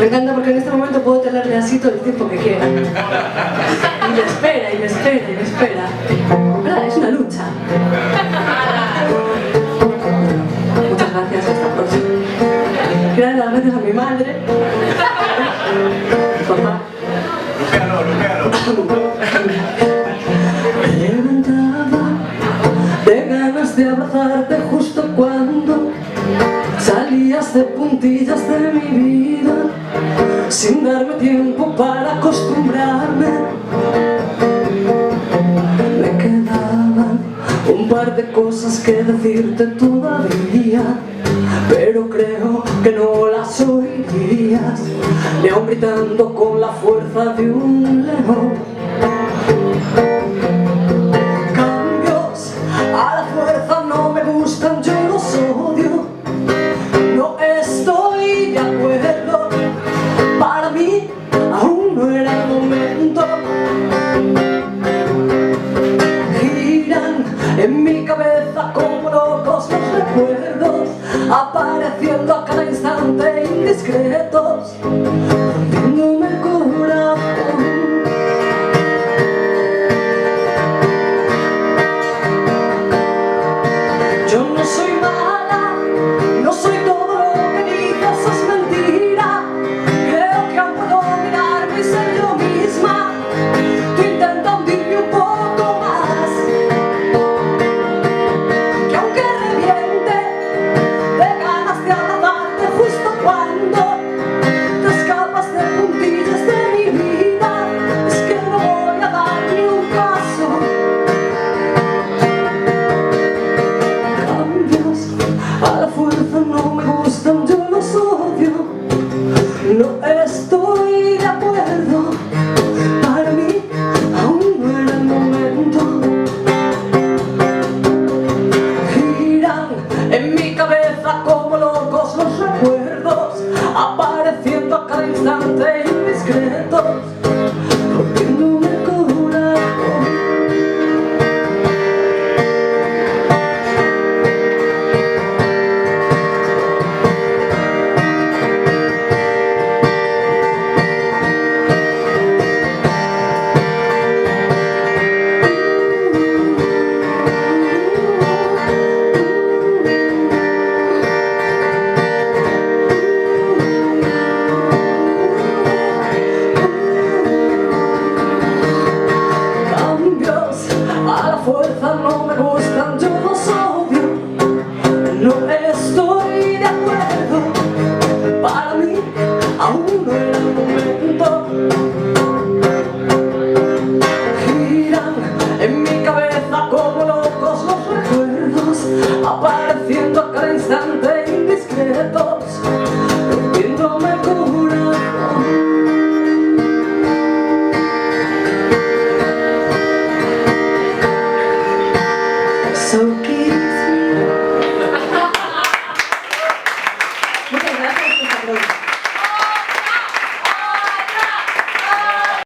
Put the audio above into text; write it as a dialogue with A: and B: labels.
A: Me encanta porque en este momento puedo tenerle así todo el tiempo que quiera. Y me espera, y me espera, y me espera. ¿Verdad? Es una lucha. Muchas gracias, hasta pronto. Quiero dar las gracias a mi madre. Papá. Me levantaba de ganas de abrazarte justo cuando salías de puntillas de mi vida, sin darme tiempo para acostumbrarme. Me quedaban un par de cosas que decirte todavía, pero creo que no las oirías, ni aun gritando con la fuerza de un león.